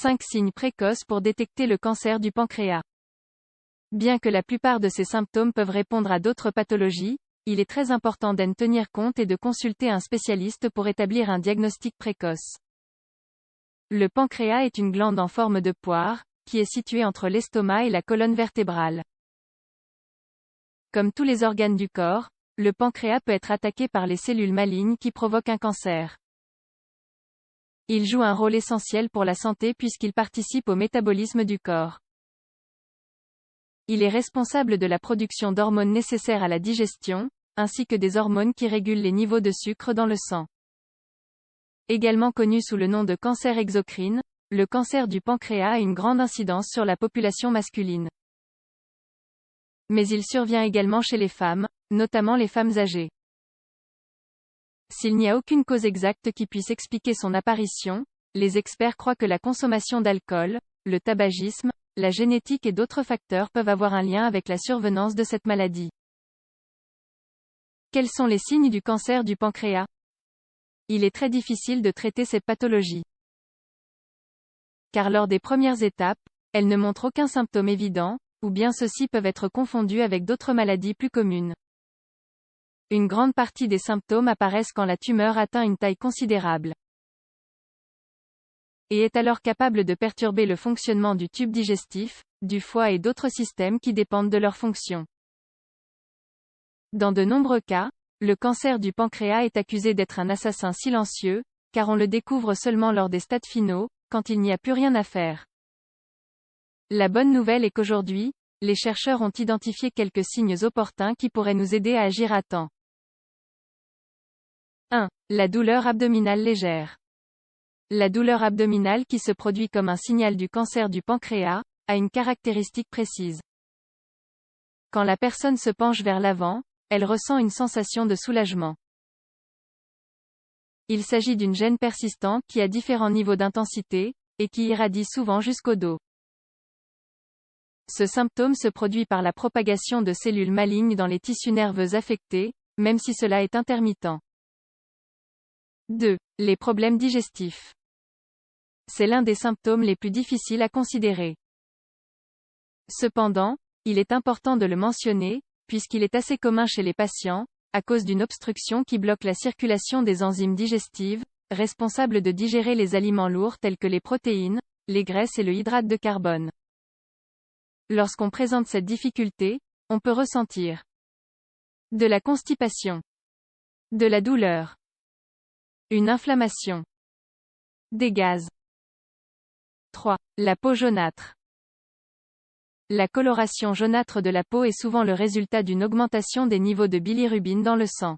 5 signes précoces pour détecter le cancer du pancréas. Bien que la plupart de ces symptômes peuvent répondre à d'autres pathologies, il est très important d'en tenir compte et de consulter un spécialiste pour établir un diagnostic précoce. Le pancréas est une glande en forme de poire, qui est située entre l'estomac et la colonne vertébrale. Comme tous les organes du corps, le pancréas peut être attaqué par les cellules malignes qui provoquent un cancer. Il joue un rôle essentiel pour la santé puisqu'il participe au métabolisme du corps. Il est responsable de la production d'hormones nécessaires à la digestion, ainsi que des hormones qui régulent les niveaux de sucre dans le sang. Également connu sous le nom de cancer exocrine, le cancer du pancréas a une grande incidence sur la population masculine. Mais il survient également chez les femmes, notamment les femmes âgées. S'il n'y a aucune cause exacte qui puisse expliquer son apparition, les experts croient que la consommation d'alcool, le tabagisme, la génétique et d'autres facteurs peuvent avoir un lien avec la survenance de cette maladie. Quels sont les signes du cancer du pancréas? Il est très difficile de traiter cette pathologie. Car lors des premières étapes, elles ne montrent aucun symptôme évident, ou bien ceux-ci peuvent être confondus avec d'autres maladies plus communes. Une grande partie des symptômes apparaissent quand la tumeur atteint une taille considérable. Et est alors capable de perturber le fonctionnement du tube digestif, du foie et d'autres systèmes qui dépendent de leur fonction. Dans de nombreux cas, le cancer du pancréas est accusé d'être un assassin silencieux, car on le découvre seulement lors des stades finaux, quand il n'y a plus rien à faire. La bonne nouvelle est qu'aujourd'hui, les chercheurs ont identifié quelques signes opportuns qui pourraient nous aider à agir à temps. 1. La douleur abdominale légère. La douleur abdominale qui se produit comme un signal du cancer du pancréas, a une caractéristique précise. Quand la personne se penche vers l'avant, elle ressent une sensation de soulagement. Il s'agit d'une gêne persistante qui a différents niveaux d'intensité, et qui irradie souvent jusqu'au dos. Ce symptôme se produit par la propagation de cellules malignes dans les tissus nerveux affectés, même si cela est intermittent. 2. Les problèmes digestifs. C'est l'un des symptômes les plus difficiles à considérer. Cependant, il est important de le mentionner, puisqu'il est assez commun chez les patients, à cause d'une obstruction qui bloque la circulation des enzymes digestives, responsables de digérer les aliments lourds tels que les protéines, les graisses et le hydrate de carbone. Lorsqu'on présente cette difficulté, on peut ressentir de la constipation, de la douleur, une inflammation, des gaz. 3. La peau jaunâtre. La coloration jaunâtre de la peau est souvent le résultat d'une augmentation des niveaux de bilirubine dans le sang.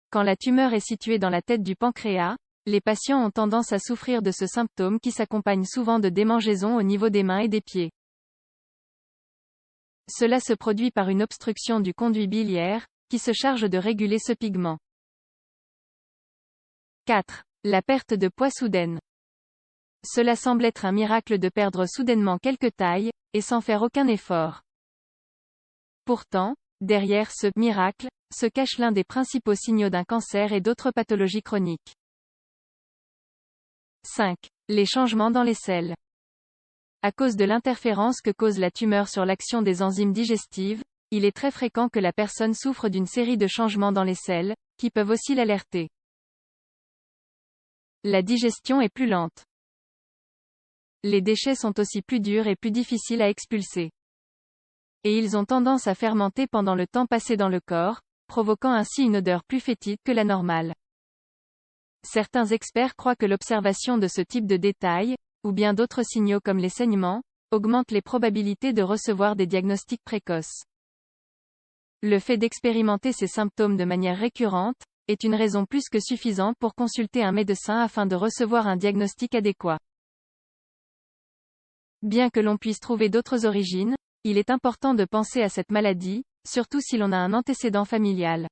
Quand la tumeur est située dans la tête du pancréas, les patients ont tendance à souffrir de ce symptôme qui s'accompagne souvent de démangeaisons au niveau des mains et des pieds. Cela se produit par une obstruction du conduit biliaire, qui se charge de réguler ce pigment. 4. La perte de poids soudaine. Cela semble être un miracle de perdre soudainement quelques tailles, et sans faire aucun effort. Pourtant, derrière ce « miracle », se cache l'un des principaux signaux d'un cancer et d'autres pathologies chroniques. 5. Les changements dans les selles. À cause de l'interférence que cause la tumeur sur l'action des enzymes digestives, il est très fréquent que la personne souffre d'une série de changements dans les selles, qui peuvent aussi l'alerter. La digestion est plus lente. Les déchets sont aussi plus durs et plus difficiles à expulser. Et ils ont tendance à fermenter pendant le temps passé dans le corps, provoquant ainsi une odeur plus fétide que la normale. Certains experts croient que l'observation de ce type de détails, ou bien d'autres signaux comme les saignements, augmente les probabilités de recevoir des diagnostics précoces. Le fait d'expérimenter ces symptômes de manière récurrente, est une raison plus que suffisante pour consulter un médecin afin de recevoir un diagnostic adéquat. Bien que l'on puisse trouver d'autres origines, il est important de penser à cette maladie, surtout si l'on a un antécédent familial.